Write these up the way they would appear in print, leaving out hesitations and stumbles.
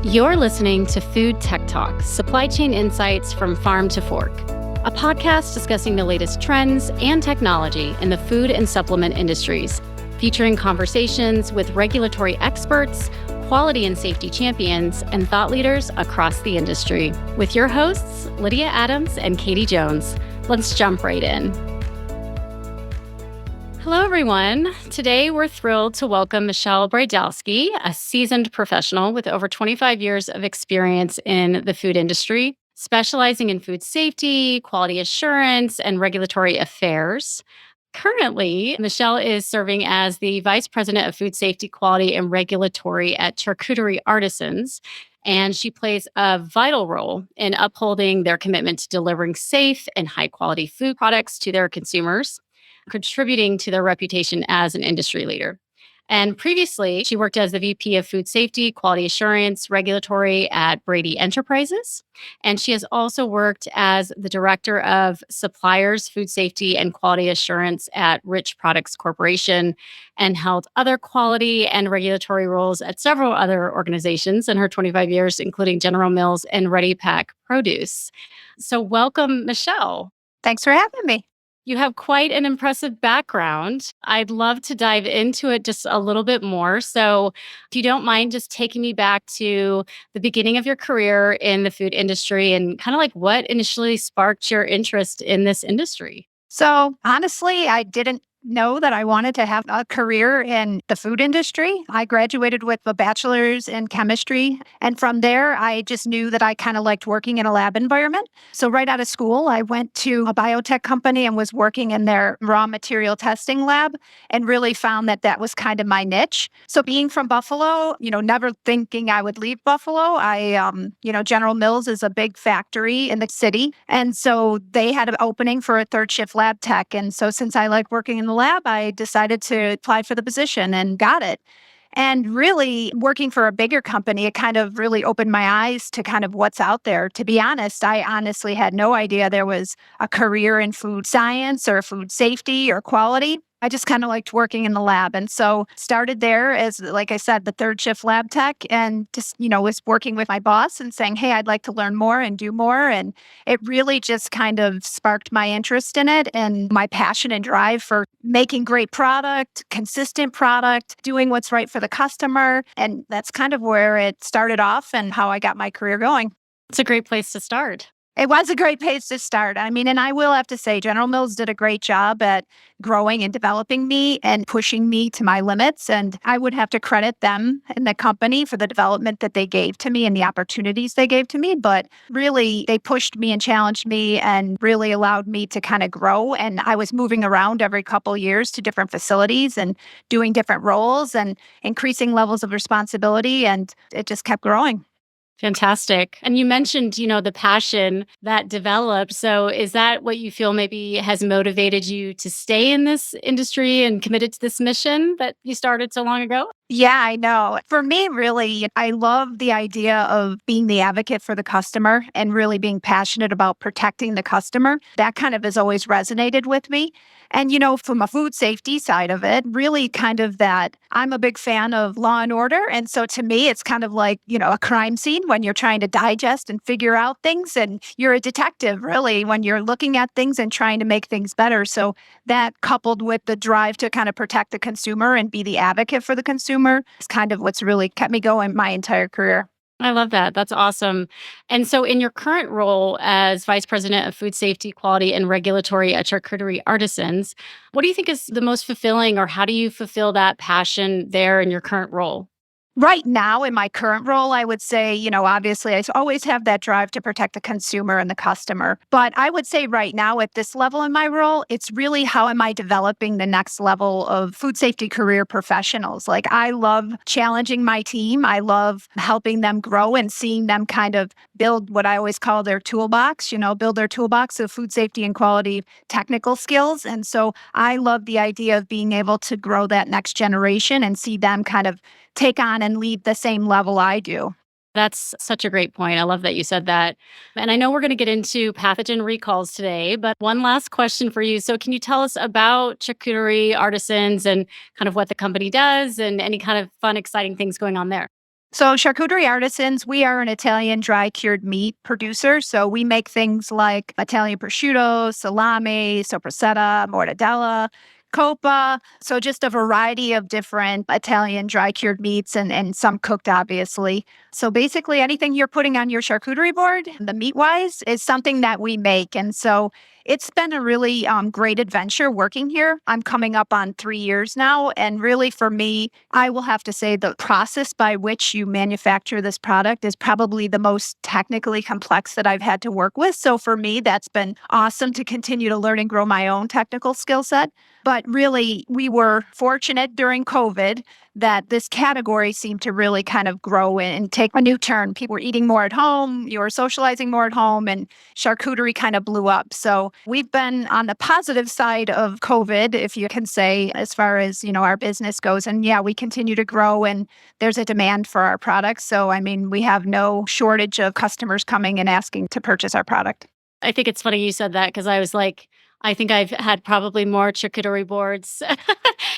You're listening to Food Tech Talk, supply chain insights from farm to fork, a podcast discussing the latest trends and technology in the food and supplement industries, featuring conversations with regulatory experts, quality and safety champions, and thought leaders across the industry. With your hosts, Lydia Adams and Katie Jones. Let's jump right in. Hello, everyone. Today, we're thrilled to welcome Michelle Brydalski, a seasoned professional with over 25 years of experience in the food industry, specializing in food safety, quality assurance, and regulatory affairs. Currently, Michelle is serving as the Vice President of Food Safety, Quality, and Regulatory at Charcuterie Artisans, and she plays a vital role in upholding their commitment to delivering safe and high-quality food products to their consumers, contributing to their reputation as an industry leader. And previously, she worked as the VP of Food Safety, Quality Assurance, Regulatory at Brady Enterprises. And she has also worked as the Director of Suppliers, Food Safety, and Quality Assurance at Rich Products Corporation, and held other quality and regulatory roles at several other organizations in her 25 years, including General Mills and Ready Pack Produce. So welcome, Michelle. Thanks for having me. You have quite an impressive background. I'd love to dive into it just a little bit more. So, if you don't mind just taking me back to the beginning of your career in the food industry and kind of like what initially sparked your interest in this industry. So, honestly, I didn't know that I wanted to have a career in the food industry. I graduated with a bachelor's in chemistry. And from there, I just knew that I kind of liked working in a lab environment. So right out of school, I went to a biotech company and was working in their raw material testing lab and really found that that was kind of my niche. So being from Buffalo, never thinking I would leave Buffalo, General Mills is a big factory in the city. And so they had an opening for a third shift lab tech. And so since I like working in the lab, I decided to apply for the position and got it. And really working for a bigger company, it kind of really opened my eyes to kind of what's out there. To be honest, I honestly had no idea there was a career in food science or food safety or quality. I just kind of liked working in the lab. And so started there as, like I said, the third shift lab tech and just, was working with my boss and saying, hey, I'd like to learn more and do more. And it really just kind of sparked my interest in it and my passion and drive for making great product, consistent product, doing what's right for the customer. And that's kind of where it started off and how I got my career going. It's a great place to start. It was a great place to start. I mean, and I will have to say, General Mills did a great job at growing and developing me and pushing me to my limits. And I would have to credit them and the company for the development that they gave to me and the opportunities they gave to me. But really, they pushed me and challenged me and really allowed me to kind of grow. And I was moving around every couple of years to different facilities and doing different roles and increasing levels of responsibility. And it just kept growing. Fantastic. And you mentioned, the passion that developed. So is that what you feel maybe has motivated you to stay in this industry and committed to this mission that you started so long ago? Yeah, I know. For me, really, I love the idea of being the advocate for the customer and really being passionate about protecting the customer. That kind of has always resonated with me. And, from a food safety side of it, really kind of that I'm a big fan of law and order. And so to me, it's kind of like, a crime scene when you're trying to digest and figure out things. And you're a detective, really, when you're looking at things and trying to make things better. So that coupled with the drive to kind of protect the consumer and be the advocate for the consumer is kind of what's really kept me going my entire career. I love that. That's awesome. And so in your current role as Vice President of Food Safety, Quality, and Regulatory at Charcuterie Artisans, what do you think is the most fulfilling, or how do you fulfill that passion there in your current role? Right now, in my current role, I would say, obviously, I always have that drive to protect the consumer and the customer. But I would say right now, at this level in my role, it's really how am I developing the next level of food safety career professionals? Like, I love challenging my team. I love helping them grow and seeing them kind of build what I always call their toolbox, build their toolbox of food safety and quality technical skills. And so I love the idea of being able to grow that next generation and see them kind of take on and lead the same level I do. That's such a great point. I love that you said that. And I know we're going to get into pathogen recalls today, but one last question for you. So can you tell us about Charcuterie Artisans and kind of what the company does and any kind of fun, exciting things going on there? So, Charcuterie Artisans, we are an Italian dry cured meat producer. So, we make things like Italian prosciutto, salami, sopressata, mortadella, coppa. So, just a variety of different Italian dry cured meats and some cooked, obviously. So, basically, anything you're putting on your charcuterie board, the meat wise, is something that we make. And so, it's been a really great adventure working here. I'm coming up on 3 years now. And really, for me, I will have to say the process by which you manufacture this product is probably the most technically complex that I've had to work with. So for me, that's been awesome to continue to learn and grow my own technical skill set. But really, we were fortunate during COVID that this category seemed to really kind of grow and take a new turn. People were eating more at home, you were socializing more at home, and charcuterie kind of blew up. So we've been on the positive side of COVID, if you can say, as far as, our business goes. And yeah, we continue to grow and there's a demand for our products. So, I mean, we have no shortage of customers coming and asking to purchase our product. I think it's funny you said that because I was like, I think I've had probably more charcuterie boards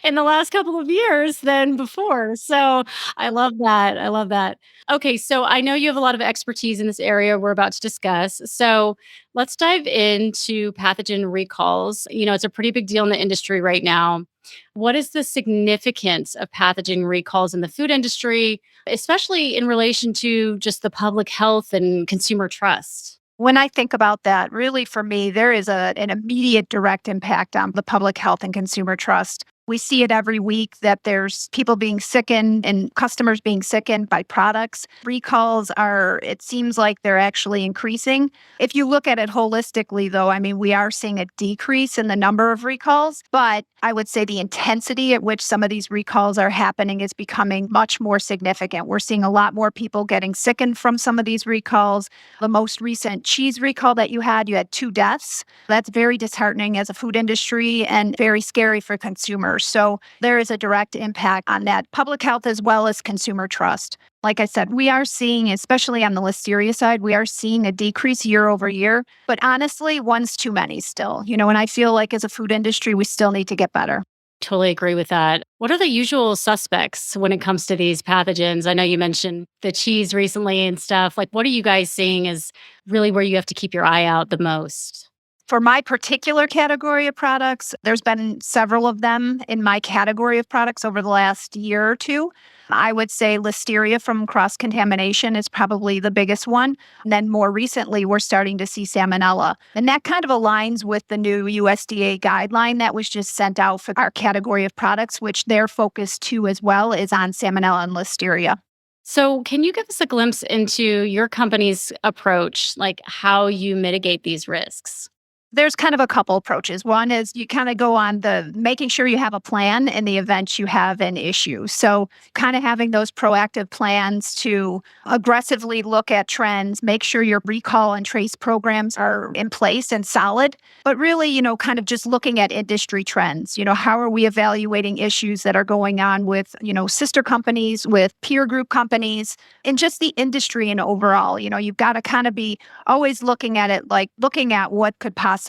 in the last couple of years than before. So I love that. I love that. Okay, so I know you have a lot of expertise in this area we're about to discuss. So let's dive into pathogen recalls. It's a pretty big deal in the industry right now. What is the significance of pathogen recalls in the food industry, especially in relation to just the public health and consumer trust? When I think about that, really for me, there is an immediate direct impact on the public health and consumer trust. We see it every week that there's people being sickened and customers being sickened by products. Recalls it seems like they're actually increasing. If you look at it holistically, though, I mean, we are seeing a decrease in the number of recalls, but I would say the intensity at which some of these recalls are happening is becoming much more significant. We're seeing a lot more people getting sickened from some of these recalls. The most recent cheese recall that you had 2 deaths. That's very disheartening as a food industry and very scary for consumers. So there is a direct impact on that public health as well as consumer trust. Like I said, we are seeing, especially on the listeria side, we are seeing a decrease year over year. But honestly, one's too many still, and I feel like as a food industry, we still need to get better. Totally agree with that. What are the usual suspects when it comes to these pathogens? I know you mentioned the cheese recently and stuff. Like, what are you guys seeing is really where you have to keep your eye out the most? For my particular category of products, there's been several of them in my category of products over the last year or two. I would say listeria from cross contamination is probably the biggest one. And then more recently, we're starting to see salmonella. And that kind of aligns with the new USDA guideline that was just sent out for our category of products, which their focus too as well is on salmonella and listeria. So, can you give us a glimpse into your company's approach, like how you mitigate these risks? There's kind of a couple approaches. One is you kind of go on the making sure you have a plan in the event you have an issue. So, kind of having those proactive plans to aggressively look at trends, make sure your recall and trace programs are in place and solid. But really, kind of just looking at industry trends. How are we evaluating issues that are going on with, sister companies, with peer group companies, and just the industry and overall? You've got to kind of be always looking at it, like looking at what could possibly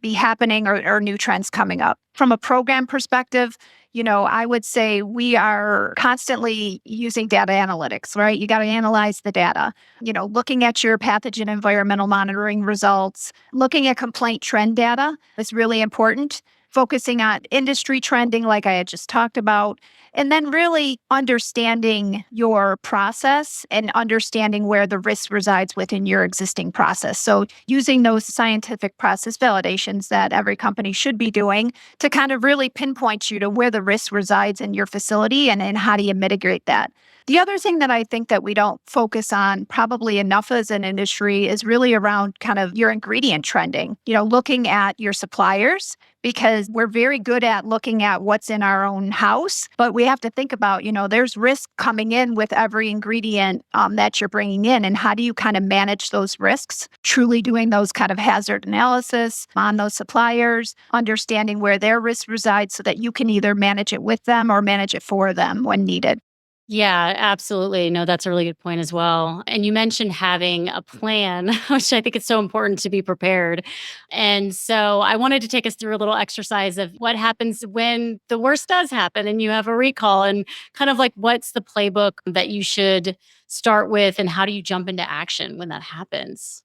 be happening or new trends coming up. From a program perspective, I would say we are constantly using data analytics, right? You got to analyze the data, looking at your pathogen environmental monitoring results, looking at complaint trend data is really important. Focusing on industry trending, like I had just talked about, and then really understanding your process and understanding where the risk resides within your existing process. So using those scientific process validations that every company should be doing to kind of really pinpoint you to where the risk resides in your facility and how do you mitigate that. The other thing that I think that we don't focus on probably enough as an industry is really around kind of your ingredient trending, looking at your suppliers, because we're very good at looking at what's in our own house, but we have to think about, there's risk coming in with every ingredient that you're bringing in. And how do you kind of manage those risks? Truly doing those kind of hazard analysis on those suppliers, understanding where their risk resides so that you can either manage it with them or manage it for them when needed. Yeah, absolutely. No, that's a really good point as well. And you mentioned having a plan, which I think is so important to be prepared. And so I wanted to take us through a little exercise of what happens when the worst does happen and you have a recall, and kind of like what's the playbook that you should start with, and how do you jump into action when that happens?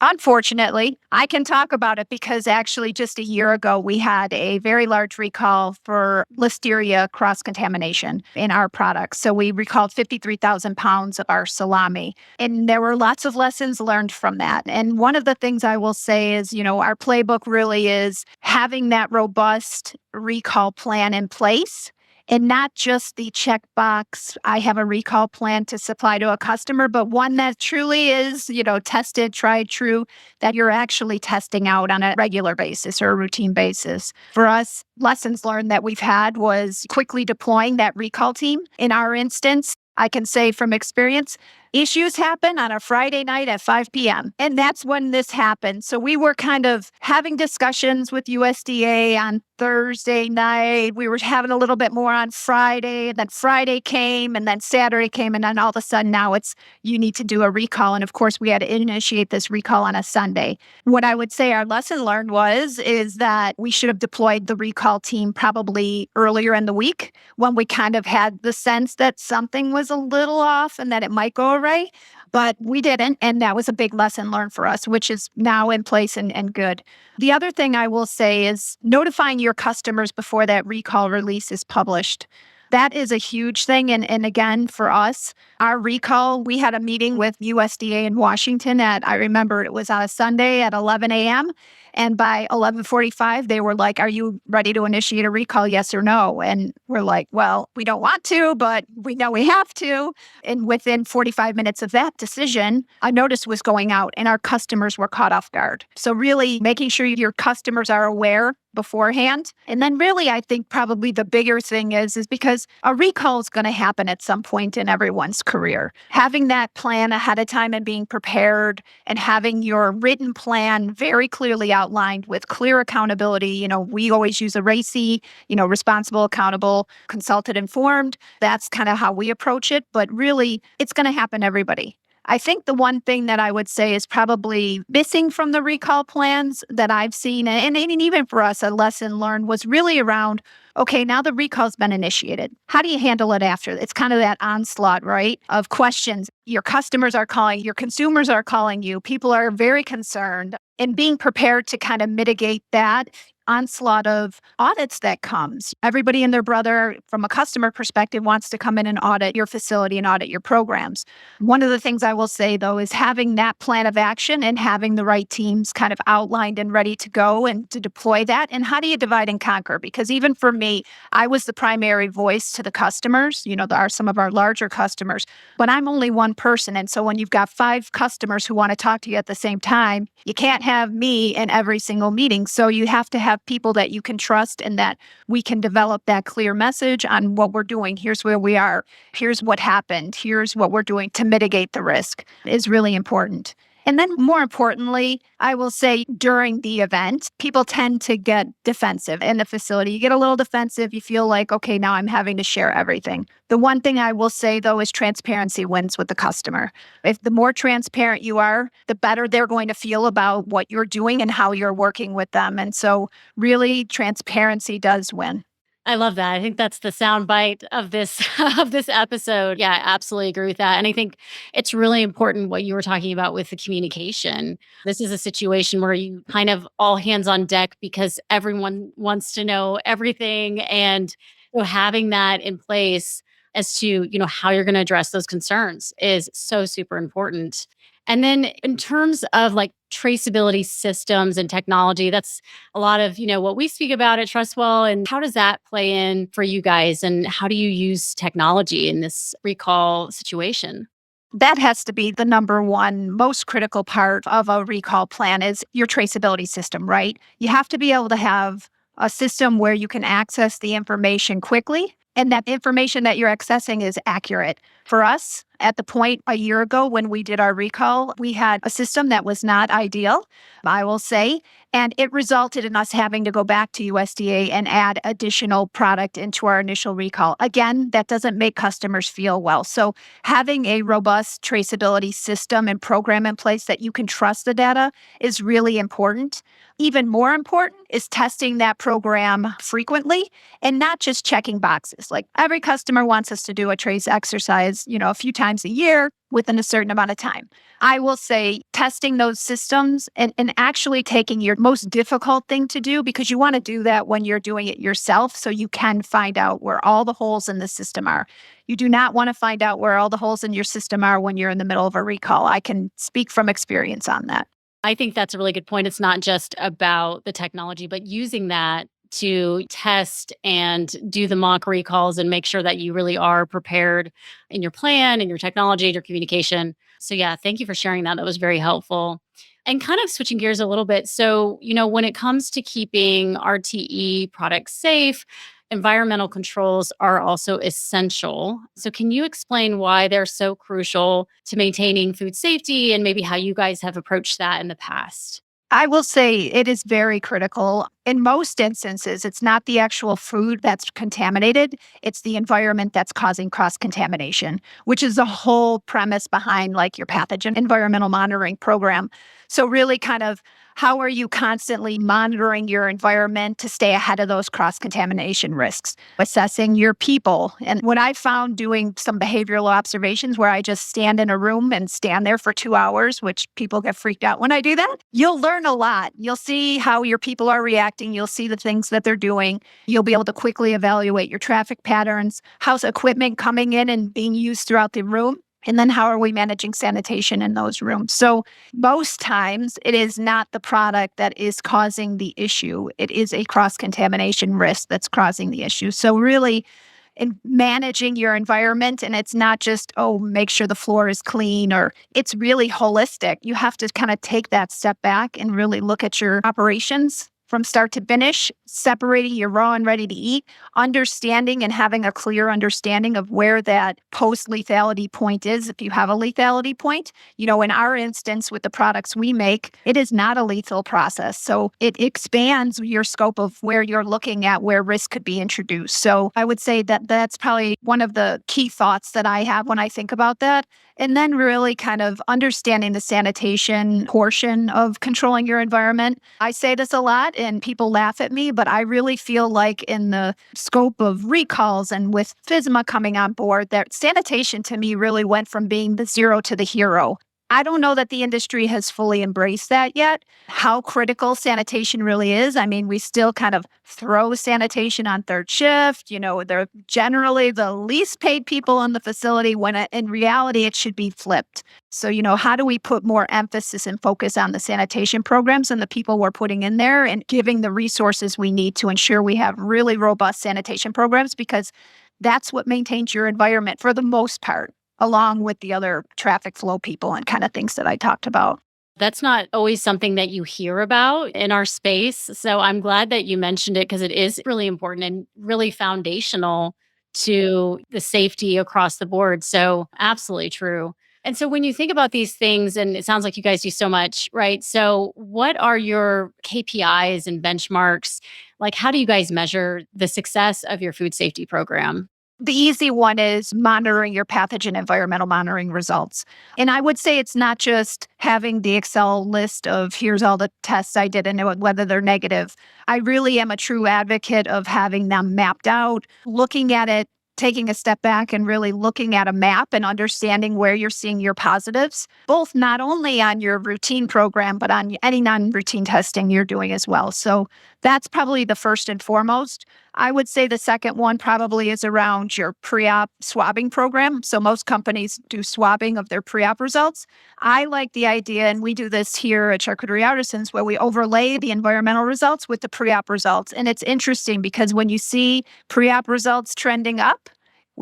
Unfortunately, I can talk about it because actually just a year ago, we had a very large recall for listeria cross contamination in our products. So we recalled 53,000 pounds of our salami. And there were lots of lessons learned from that. And one of the things I will say is, our playbook really is having that robust recall plan in place, and not just the checkbox, I have a recall plan to supply to a customer, but one that truly is, tested, tried, true, that you're actually testing out on a regular basis or a routine basis. For us, lessons learned that we've had was quickly deploying that recall team. In our instance, I can say from experience, issues happen on a Friday night at 5 p.m. And that's when this happened. So we were kind of having discussions with USDA on Thursday night. We were having a little bit more on Friday. And then Friday came, and then Saturday came. And then all of a sudden now it's, you need to do a recall. And of course, we had to initiate this recall on a Sunday. What I would say our lesson learned is that we should have deployed the recall team probably earlier in the week, when we kind of had the sense that something was a little off and that it might go away, but we didn't. And that was a big lesson learned for us, which is now in place and good. The other thing I will say is notifying your customers before that recall release is published. That is a huge thing. And again, for us, our recall, we had a meeting with USDA in Washington I remember it was on a Sunday at 11 a.m. And by 11:45, they were like, "Are you ready to initiate a recall? Yes or no?" And we're like, "Well, we don't want to, but we know we have to." And within 45 minutes of that decision, a notice was going out and our customers were caught off guard. So really making sure your customers are aware beforehand. And then really, I think probably the bigger thing is because a recall is going to happen at some point in everyone's career. Having that plan ahead of time and being prepared and having your written plan very clearly outlined with clear accountability. We always use a RACI, responsible, accountable, consulted, informed. That's kind of how we approach it. But really, it's going to happen to everybody. I think the one thing that I would say is probably missing from the recall plans that I've seen, and even for us, a lesson learned was really around, okay, now the recall's been initiated. How do you handle it after? It's kind of that onslaught, right, of questions. Your customers are calling, your consumers are calling you, people are very concerned, and being prepared to kind of mitigate that onslaught of audits that comes. Everybody and their brother, from a customer perspective, wants to come in and audit your facility and audit your programs. One of the things I will say, though, is having that plan of action and having the right teams kind of outlined and ready to go and to deploy that. And how do you divide and conquer? Because even for me, I was the primary voice to the customers. There are some of our larger customers, but I'm only one person. And so when you've got 5 customers who want to talk to you at the same time, you can't have me in every single meeting. So you have to have people that you can trust and that we can develop that clear message on what we're doing. Here's where we are. Here's what happened. Here's what we're doing to mitigate the risk is really important. And then more importantly, I will say during the event, people tend to get defensive in the facility. You get a little defensive. You feel like, okay, now I'm having to share everything. The one thing I will say, though, is transparency wins with the customer. If the more transparent you are, the better they're going to feel about what you're doing and how you're working with them. And so really transparency does win. I love that. I think that's the sound bite of this of this episode. Yeah, I absolutely agree with that. And I think it's really important what you were talking about with the communication. This is a situation where you kind of all hands on deck because everyone wants to know everything, and having that in place as to, how you're going to address those concerns is so super important. And then in terms of like traceability systems and technology, that's a lot of, what we speak about at Trustwell. And how does that play in for you guys? And how do you use technology in this recall situation? That has to be the number one most critical part of a recall plan is your traceability system, right? You have to be able to have a system where you can access the information quickly and that information that you're accessing is accurate. For us, at the point a year ago when we did our recall, we had a system that was not ideal, I will say, and it resulted in us having to go back to USDA and add additional product into our initial recall. Again, that doesn't make customers feel well. So having a robust traceability system and program in place that you can trust the data is really important. Even more important is testing that program frequently and not just checking boxes. Like every customer wants us to do a trace exercise, a few times a year within a certain amount of time. I will say testing those systems and actually taking your most difficult thing to do, because you want to do that when you're doing it yourself so you can find out where all the holes in the system are. You do not want to find out where all the holes in your system are when you're in the middle of a recall. I can speak from experience on that. I think that's a really good point. It's not just about the technology, but using that to test and do the mock recalls and make sure that you really are prepared in your plan and your technology and your communication. So, yeah, thank you for sharing that. That was very helpful. And kind of switching gears a little bit. So, when it comes to keeping RTE products safe, environmental controls are also essential. So, can you explain why they're so crucial to maintaining food safety and maybe how you guys have approached that in the past? I will say it is very critical. In most instances, it's not the actual food that's contaminated, it's the environment that's causing cross contamination, which is the whole premise behind like your pathogen environmental monitoring program. So, really, kind of how are you constantly monitoring your environment to stay ahead of those cross contamination risks? Assessing your people. And what I found doing some behavioral observations where I just stand in a room and stand there for 2 hours, which people get freaked out when I do that, you'll learn a lot. You'll see how your people are reacting. You'll see the things that they're doing. You'll be able to quickly evaluate your traffic patterns. How's equipment coming in and being used throughout the room? And then how are we managing sanitation in those rooms? So most times it is not the product that is causing the issue. It is a cross-contamination risk that's causing the issue. So really in managing your environment, and it's not just, oh, make sure the floor is clean, or it's really holistic. You have to kind of take that step back and really look at your operations from start to finish, separating your raw and ready to eat, understanding and having a clear understanding of where that post lethality point is. If you have a lethality point, in our instance with the products we make, it is not a lethal process. So it expands your scope of where you're looking at where risk could be introduced. So I would say that that's probably one of the key thoughts that I have when I think about that. And then really kind of understanding the sanitation portion of controlling your environment. I say this a lot and people laugh at me, but I really feel like in the scope of recalls and with FSMA coming on board, that sanitation to me really went from being the zero to the hero. I don't know that the industry has fully embraced that yet, how critical sanitation really is. I mean, we still kind of throw sanitation on third shift. They're generally the least paid people in the facility when in reality, it should be flipped. So, how do we put more emphasis and focus on the sanitation programs and the people we're putting in there and giving the resources we need to ensure we have really robust sanitation programs, because that's what maintains your environment for the most part, along with the other traffic flow people and kind of things that I talked about. That's not always something that you hear about in our space. So I'm glad that you mentioned it because it is really important and really foundational to the safety across the board. So absolutely true. And so when you think about these things, and it sounds like you guys do so much, right? So what are your KPIs and benchmarks? Like, how do you guys measure the success of your food safety program? The easy one is monitoring your pathogen environmental monitoring results. And I would say it's not just having the Excel list of here's all the tests I did and whether they're negative. I really am a true advocate of having them mapped out, looking at it, taking a step back and really looking at a map and understanding where you're seeing your positives, both not only on your routine program, but on any non-routine testing you're doing as well. So that's probably the first and foremost. I would say the second one probably is around your pre-op swabbing program. So most companies do swabbing of their pre-op results. I like the idea, and we do this here at Charcuterie Artisans, where we overlay the environmental results with the pre-op results. And it's interesting because when you see pre-op results trending up,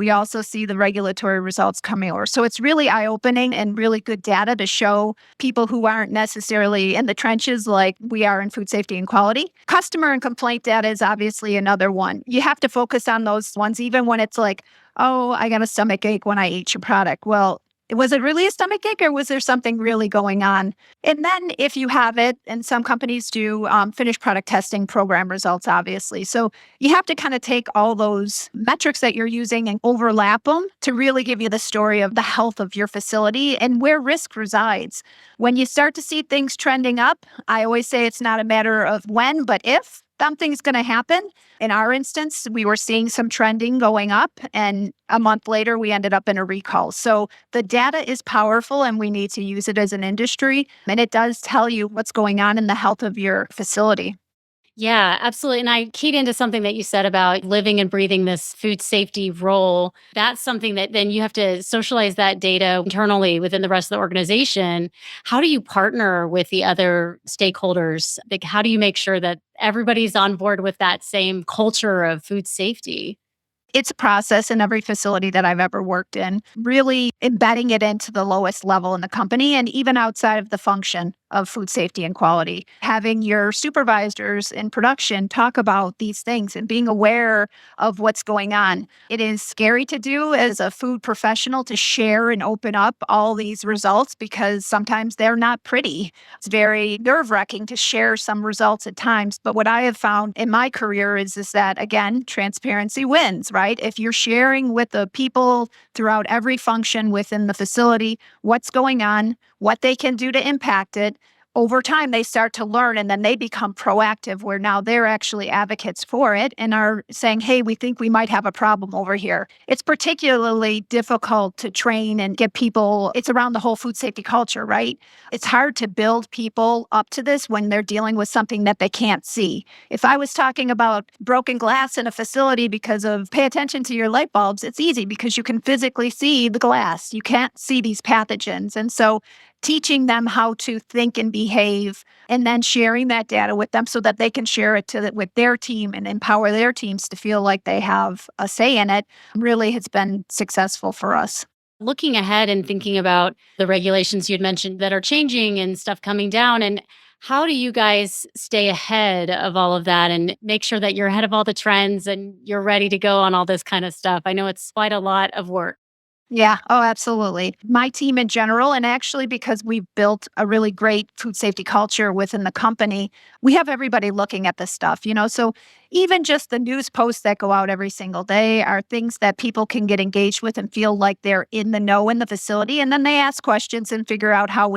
We also see the regulatory results coming over. So it's really eye-opening and really good data to show people who aren't necessarily in the trenches like we are in food safety and quality. Customer and complaint data is obviously another one. You have to focus on those ones, even when it's like, oh, I got a stomach ache when I ate your product. Well, was it really a stomach ache or was there something really going on? And then if you have it, and some companies do finished product testing program results, obviously. So you have to kind of take all those metrics that you're using and overlap them to really give you the story of the health of your facility and where risk resides. When you start to see things trending up, I always say it's not a matter of when, but if something's going to happen. In our instance, we were seeing some trending going up, and a month later, we ended up in a recall. So the data is powerful, and we need to use it as an industry. And it does tell you what's going on in the health of your facility. Yeah, absolutely. And I keyed into something that you said about living and breathing this food safety role. That's something that then you have to socialize that data internally within the rest of the organization. How do you partner with the other stakeholders? Like, how do you make sure that everybody's on board with that same culture of food safety? It's a process in every facility that I've ever worked in, really embedding it into the lowest level in the company and even outside of the function of food safety and quality. Having your supervisors in production talk about these things and being aware of what's going on. It is scary to do as a food professional to share and open up all these results because sometimes they're not pretty. It's very nerve-wracking to share some results at times. But what I have found in my career is that, again, transparency wins, right? If you're sharing with the people throughout every function within the facility what's going on, what they can do to impact it, over time they start to learn and then they become proactive where now they're actually advocates for it and are saying, hey, we think we might have a problem over here. It's particularly difficult to train and get people. It's around the whole food safety culture, right? It's hard to build people up to this when they're dealing with something that they can't see. If I was talking about broken glass in a facility because of pay attention to your light bulbs, it's easy because you can physically see the glass. You can't see these pathogens. And so teaching them how to think and behave, and then sharing that data with them so that they can share it with their team and empower their teams to feel like they have a say in it really has been successful for us. Looking ahead and thinking about the regulations you'd mentioned that are changing and stuff coming down, and how do you guys stay ahead of all of that and make sure that you're ahead of all the trends and you're ready to go on all this kind of stuff? I know it's quite a lot of work. Yeah. Oh, absolutely. My team in general, and actually because we've built a really great food safety culture within the company, we have everybody looking at this stuff, So even just the news posts that go out every single day are things that people can get engaged with and feel like they're in the know in the facility. And then they ask questions and figure out how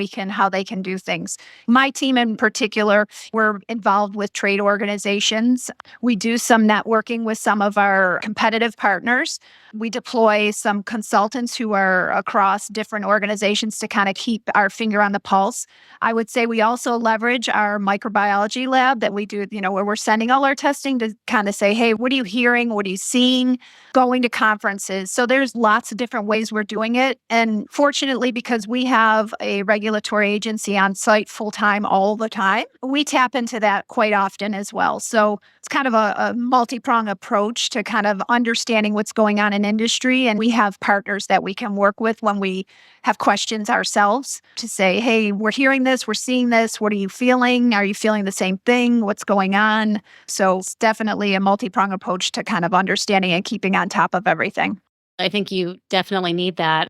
they can do things. My team in particular, we're involved with trade organizations. We do some networking with some of our competitive partners. We deploy some consultants who are across different organizations to kind of keep our finger on the pulse. I would say we also leverage our microbiology lab that we do, where we're sending all our testing to kind of say, hey, what are you hearing? What are you seeing? Going to conferences. So there's lots of different ways we're doing it. And fortunately, because we have a regulatory agency on site full time all the time, we tap into that quite often as well. So it's kind of a multi-pronged approach to kind of understanding what's going on in industry. And we have partners that we can work with when we have questions ourselves to say, hey, we're hearing this, we're seeing this. What are you feeling? Are you feeling the same thing? What's going on? So it's definitely a multi-pronged approach to kind of understanding and keeping on top of everything. I think you definitely need that.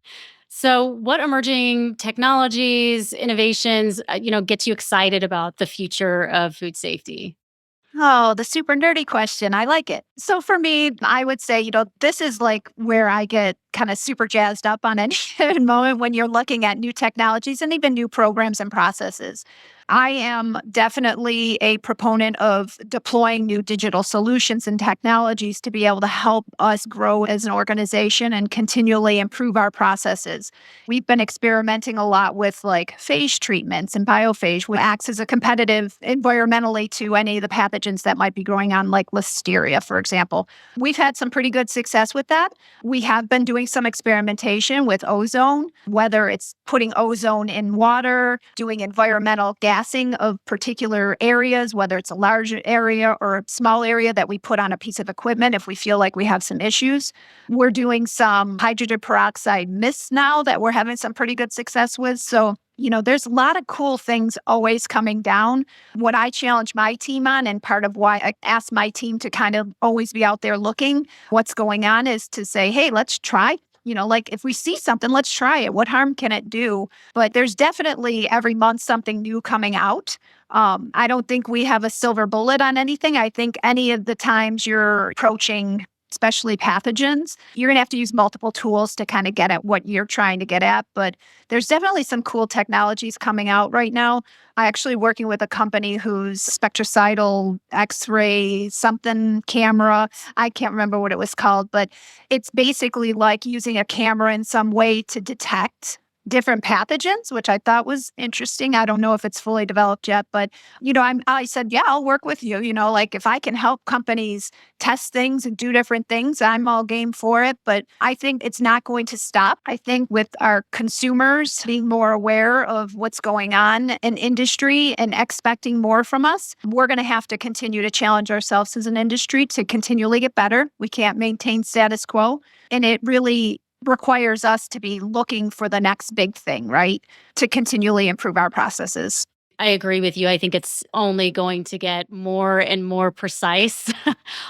So, what emerging technologies, innovations, gets you excited about the future of food safety? Oh, the super nerdy question. I like it. So for me, I would say, this is like where I get kind of super jazzed up on any given moment when you're looking at new technologies and even new programs and processes. I am definitely a proponent of deploying new digital solutions and technologies to be able to help us grow as an organization and continually improve our processes. We've been experimenting a lot with like phage treatments and biophage, which acts as a competitive environmentally to any of the pathogens that might be growing on, like listeria, for example. We've had some pretty good success with that. We have been doing some experimentation with ozone, whether it's putting ozone in water, doing environmental gas glassing of particular areas, whether it's a large area or a small area that we put on a piece of equipment if we feel like we have some issues. We're doing some hydrogen peroxide mists now that we're having some pretty good success with. So, there's a lot of cool things always coming down. What I challenge my team on, and part of why I ask my team to kind of always be out there looking what's going on, is to say, hey, let's try. Like if we see something, let's try it. What harm can it do? But there's definitely every month something new coming out. I don't think we have a silver bullet on anything. I think any of the times you're approaching, especially pathogens, you're going to have to use multiple tools to kind of get at what you're trying to get at. But there's definitely some cool technologies coming out right now. I actually working with a company whose spectrocidal X-ray something camera. I can't remember what it was called, but it's basically like using a camera in some way to detect different pathogens, which I thought was interesting. I don't know if it's fully developed yet, but I said, yeah, I'll work with you. Like if I can help companies test things and do different things, I'm all game for it. But I think it's not going to stop. I think with our consumers being more aware of what's going on in industry and expecting more from us, we're going to have to continue to challenge ourselves as an industry to continually get better. We can't maintain status quo. And it really requires us to be looking for the next big thing, right? To continually improve our processes. I agree with you. I think it's only going to get more and more precise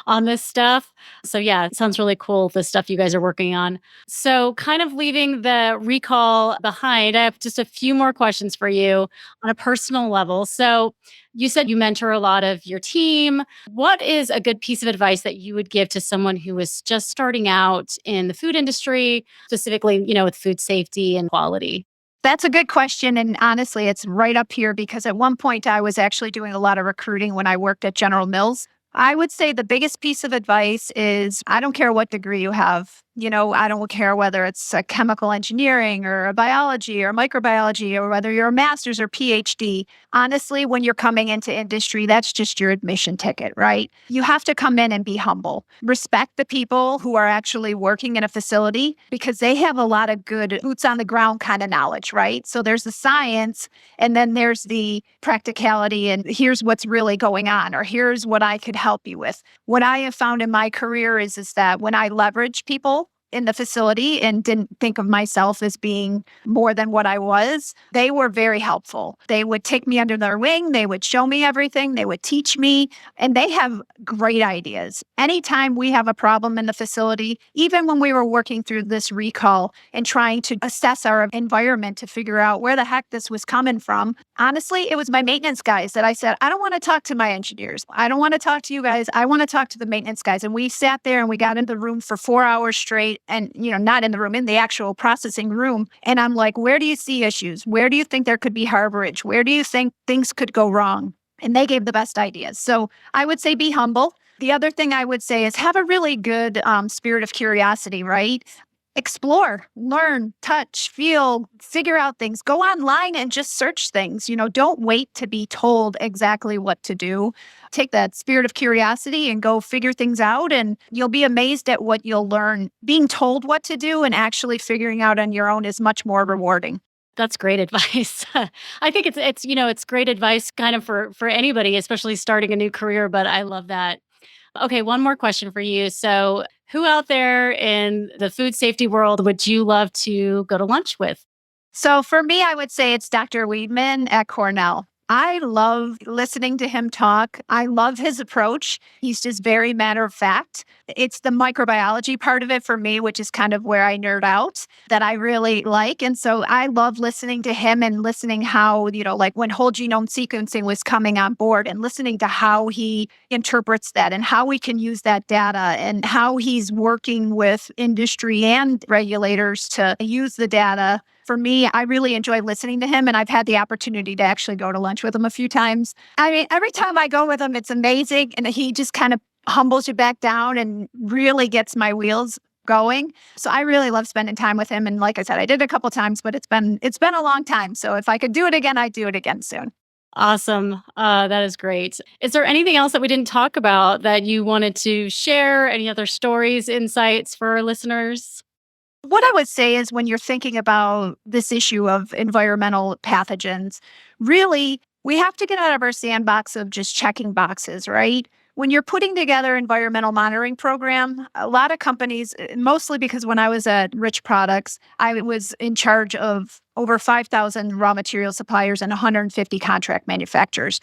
on this stuff. So, yeah, it sounds really cool, the stuff you guys are working on. So, kind of leaving the recall behind, I have just a few more questions for you on a personal level. So, you said you mentor a lot of your team. What is a good piece of advice that you would give to someone who is just starting out in the food industry, specifically, with food safety and quality? That's a good question. And honestly, it's right up here because at one point I was actually doing a lot of recruiting when I worked at General Mills. I would say the biggest piece of advice is I don't care what degree you have. I don't care whether it's a chemical engineering or a biology or microbiology or whether you're a master's or PhD. Honestly, when you're coming into industry, that's just your admission ticket, right? You have to come in and be humble. Respect the people who are actually working in a facility because they have a lot of good boots on the ground kind of knowledge, right? So there's the science and then there's the practicality and here's what's really going on or here's what I could help you with. What I have found in my career is that when I leverage people in the facility and didn't think of myself as being more than what I was, they were very helpful. They would take me under their wing. They would show me everything. They would teach me, and they have great ideas. Anytime we have a problem in the facility, even when we were working through this recall and trying to assess our environment to figure out where the heck this was coming from, honestly, it was my maintenance guys that I said, I don't want to talk to my engineers. I don't want to talk to you guys. I want to talk to the maintenance guys. And we sat there and we got in the room for 4 hours straight and, not in the room, in the actual processing room. And I'm like, where do you see issues? Where do you think there could be harborage? Where do you think things could go wrong? And they gave the best ideas. So I would say be humble. The other thing I would say is have a really good spirit of curiosity, right? Explore, learn, touch, feel, figure out things. Go online and just search things. Don't wait to be told exactly what to do. Take that spirit of curiosity and go figure things out, and you'll be amazed at what you'll learn. Being told what to do and actually figuring out on your own is much more rewarding. That's great advice. I think it's great advice kind of for anybody, especially starting a new career, but I love that. Okay, one more question for you. So, who out there in the food safety world would you love to go to lunch with? So for me, I would say it's Dr. Weidman at Cornell. I love listening to him talk. I love his approach. He's just very matter of fact. It's the microbiology part of it for me, which is kind of where I nerd out that I really like. And so I love listening to him and listening how, like when whole genome sequencing was coming on board and listening to how he interprets that and how we can use that data and how he's working with industry and regulators to use the data. For me, I really enjoy listening to him, and I've had the opportunity to actually go to lunch with him a few times. I mean, every time I go with him, it's amazing, and he just kind of humbles you back down and really gets my wheels going. So I really love spending time with him. And like I said, I did it a couple times, but it's been a long time. So if I could do it again, I'd do it again soon. Awesome. That is great. Is there anything else that we didn't talk about that you wanted to share? Any other stories, insights for our listeners? What I would say is when you're thinking about this issue of environmental pathogens, really We have to get out of our sandbox of just checking boxes, right? When you're putting together environmental monitoring program, a lot of companies, mostly because when I was at Rich Products, I was in charge of over 5,000 raw material suppliers and 150 contract manufacturers.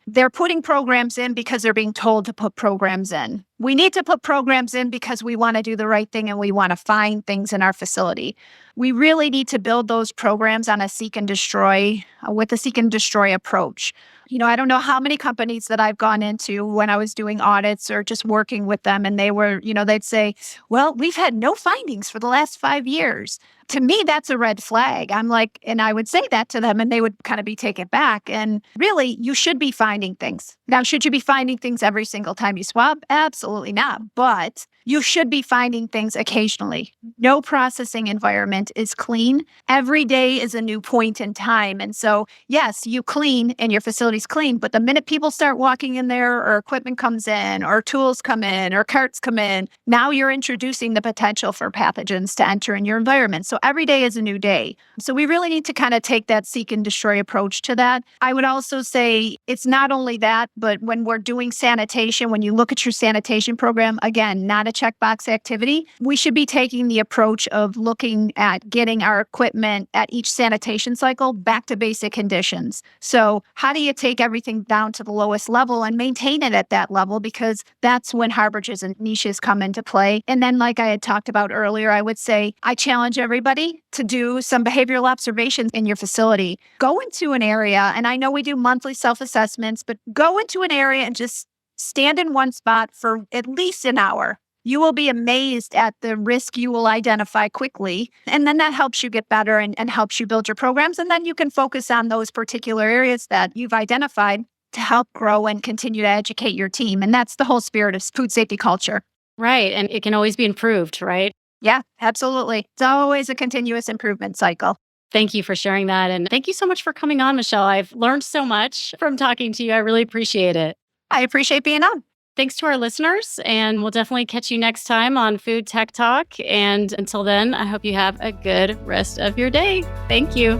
They're putting programs in because they're being told to put programs in. We need to put programs in because we want to do the right thing and we want to find things in our facility. We really need to build those programs on a seek and destroy, with a seek and destroy approach. I don't know how many companies that I've gone into when I was doing audits or just working with them, and they'd say, well, we've had no findings for the last 5 years. To me, that's a red flag. I'm like, and I would say that to them and they would kind of be taken back. And really, you should be finding things. Now, should you be finding things every single time you swab? Absolutely not. But you should be finding things occasionally. No processing environment is clean. Every day is a new point in time. And so, yes, you clean and your facility's clean, but the minute people start walking in there or equipment comes in or tools come in or carts come in, now you're introducing the potential for pathogens to enter in your environment. So every day is a new day. So we really need to kind of take that seek and destroy approach to that. I would also say it's not only that, but when we're doing sanitation, when you look at your sanitation program, again, not a checkbox activity, we should be taking the approach of looking at getting our equipment at each sanitation cycle back to basic conditions. So how do you take everything down to the lowest level and maintain it at that level? Because that's when harborages and niches come into play. And then, like I had talked about earlier, I would say I challenge everybody to do some behavioral observations in your facility. Go into an area, and I know we do monthly self-assessments, but go into an area and just stand in one spot for at least an hour. You will be amazed at the risk you will identify quickly. And then that helps you get better and helps you build your programs. And then you can focus on those particular areas that you've identified to help grow and continue to educate your team. And that's the whole spirit of food safety culture. Right. And it can always be improved, right? Yeah, absolutely. It's always a continuous improvement cycle. Thank you for sharing that. And thank you so much for coming on, Michelle. I've learned so much from talking to you. I really appreciate it. I appreciate being on. Thanks to our listeners, and we'll definitely catch you next time on Food Tech Talk. And until then, I hope you have a good rest of your day. Thank you.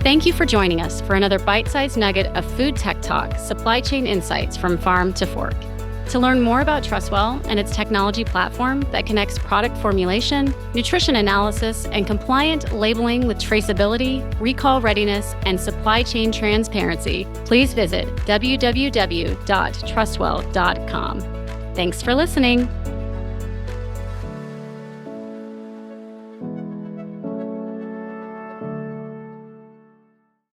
Thank you for joining us for another bite-sized nugget of Food Tech Talk, supply chain insights from farm to fork. To learn more about Trustwell and its technology platform that connects product formulation, nutrition analysis, and compliant labeling with traceability, recall readiness, and supply chain transparency, please visit www.trustwell.com. Thanks for listening.